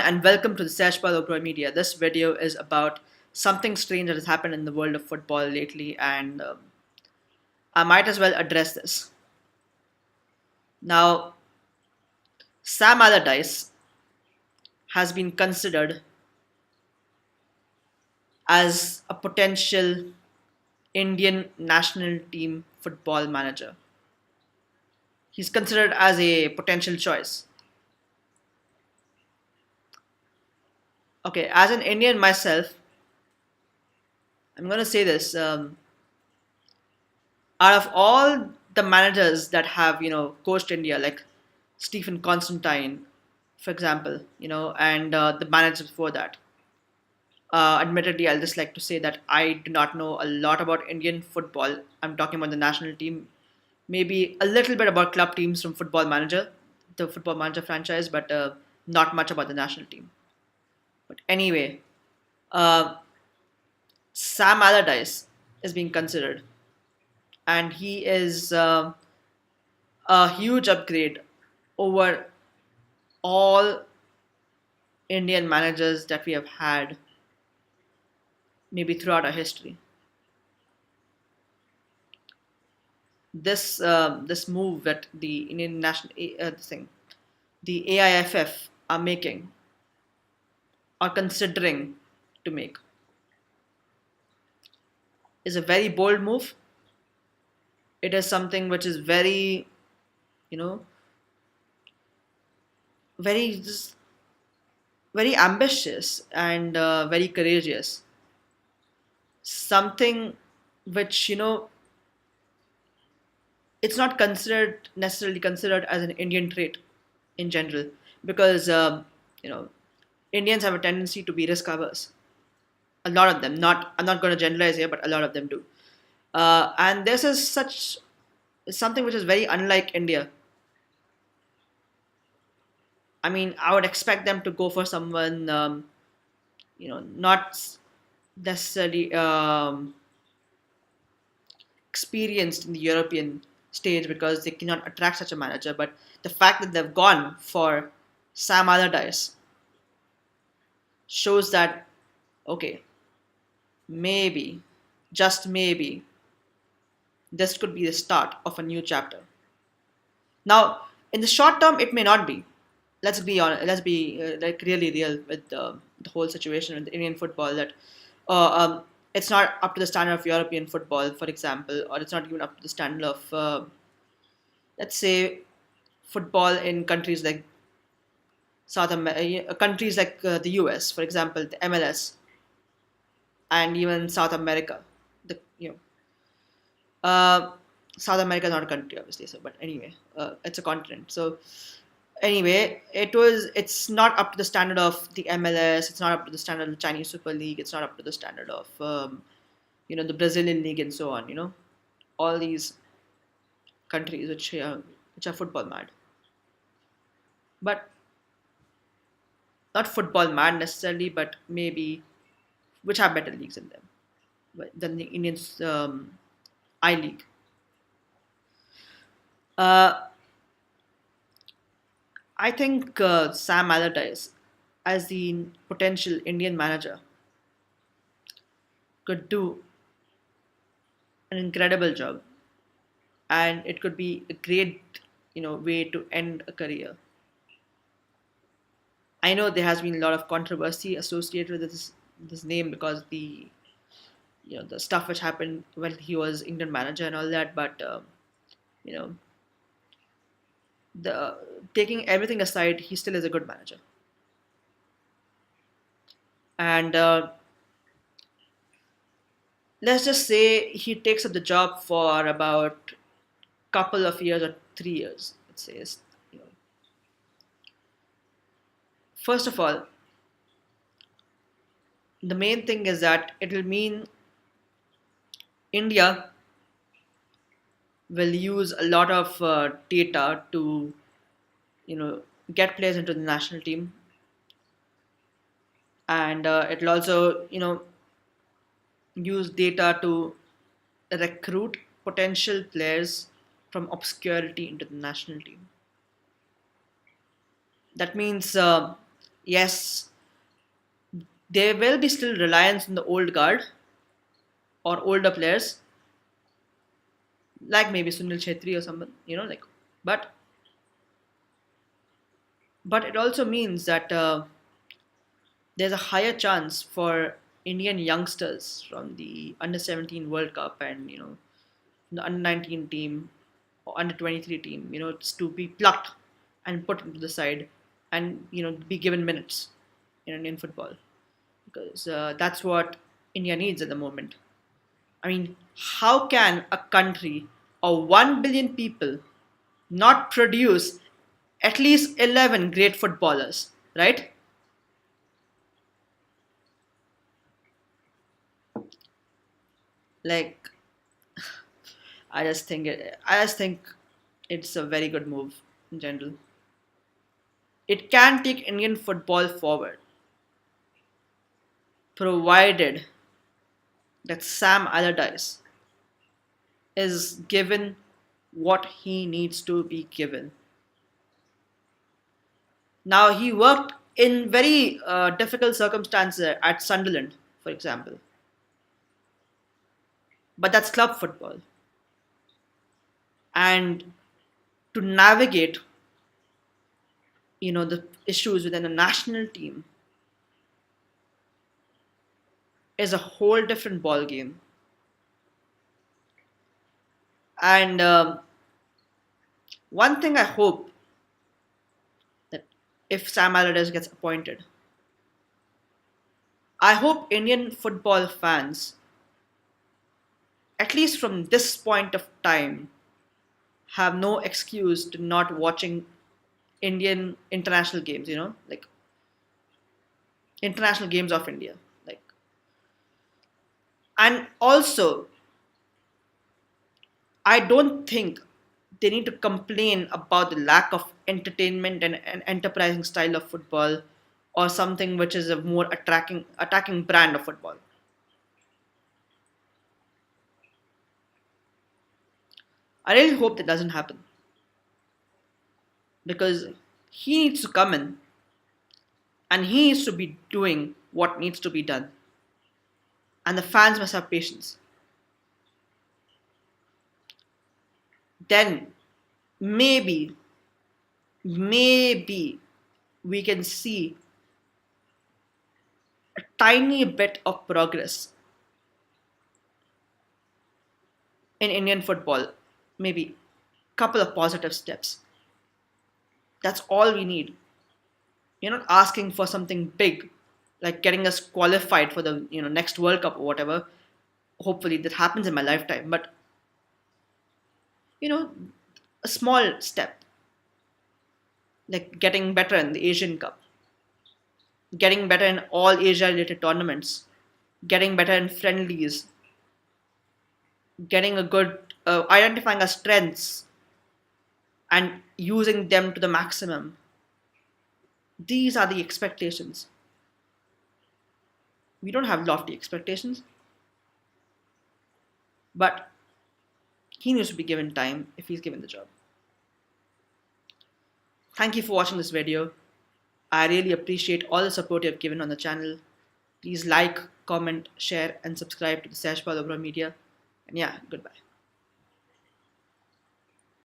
And welcome to the Search Bar of Media. This video is about something strange that has happened in the world of football lately, and I might as well address this. Now, Sam Allardyce has been considered as a potential Indian national team football manager. He's considered as a potential choice. Okay, as an Indian myself, I'm going to say this. Out of all the managers that have coached India, like Stephen Constantine, for example, and the managers before that. Admittedly, I'll just like to say that I do not know a lot about Indian football. I'm talking about the national team, maybe a little bit about club teams from Football Manager, the Football Manager franchise, but not much about the national team. But anyway, uh, Sam Allardyce is being considered, and he is a huge upgrade over all Indian managers that we have had maybe throughout our history. This move that the Indian national the AIFF are making or considering to make is a very bold move. It is something which is very, you know, very just very ambitious and very courageous. Something which it's not considered necessarily considered as an Indian trait in general, because you know Indians have a tendency to be risk averse. A lot of them, not I'm not going to generalize here, but a lot of them do. And this is something which is very unlike India. I mean, I would expect them to go for someone, not necessarily experienced in the European stage because they cannot attract such a manager. But the fact that they've gone for Sam Allardyce shows that, okay, maybe, just maybe, this could be the start of a new chapter. Now, in the short term, it may not be. Let's be honest. Let's be like really real with the whole situation with Indian football. That it's not up to the standard of European football, for example, or it's not even up to the standard of, let's say, football in countries like countries like the US, for example, the MLS, and even South America. The uh, South America is not a country, obviously. So, but anyway, it's a continent. So, anyway, it's not up to the standard of the MLS. It's not up to the standard of the Chinese Super League. It's not up to the standard of the Brazilian league and so on. All these countries which are football mad, but not football mad necessarily, but maybe which have better leagues in them than the Indian I League. Uh, I think Sam Allardyce, as the potential Indian manager, could do an incredible job, and it could be a great, way to end a career. I know there has been a lot of controversy associated with this name because the stuff which happened when he was England manager and all that, but you know the taking everything aside, he still is a good manager, and let's just say he takes up the job for about couple of years or 3 years. Let's say, you know, first of all, the main thing is that it will mean India will use a lot of data to get players into the national team, and it'll also use data to recruit potential players from obscurity into the national team. That means Yes, there will be still reliance on the old guard or older players, like maybe Sunil Chetri or someone, but but it also means that there's a higher chance for Indian youngsters from the under 17 World Cup and the under 19 team or under 23 team, to be plucked and put into the side and be given minutes in Indian football, because that's what India needs at the moment. I mean, how can a country of 1 billion people not produce at least 11 great footballers, right? Like, I just think it's a very good move in general. It can take Indian football forward, provided that Sam Allardyce is given what he needs to be given. Now, he worked in very difficult circumstances at Sunderland, for example, but that's club football. And to navigate, the issues within a national team is a whole different ball game. And one thing I hope that if Sam Allardyce gets appointed, I hope Indian football fans, at least from this point of time, have no excuse to not watching Indian international games, like international games of India. Like, and also, I don't think they need to complain about the lack of entertainment and an enterprising style of football or something which is a more attacking brand of football. I really hope that doesn't happen, because he needs to come in and he needs to be doing what needs to be done. And the fans must have patience. Then maybe, maybe we can see a tiny bit of progress in Indian football. Maybe a couple of positive steps. That's all we need. You're not asking for something big, like getting us qualified for the next World Cup or whatever. Hopefully that happens in my lifetime. But you know, a small step, like getting better in the Asian Cup, getting better in all Asia-related tournaments, getting better in friendlies, getting a good identifying our strengths and using them to the maximum. These are the expectations. We don't have lofty expectations, but he needs to be given time if he's given the job. Thank you for watching this video. I really appreciate all the support you have given on the channel. Please like, comment, share, and subscribe to the Sashpal Media. And yeah, goodbye.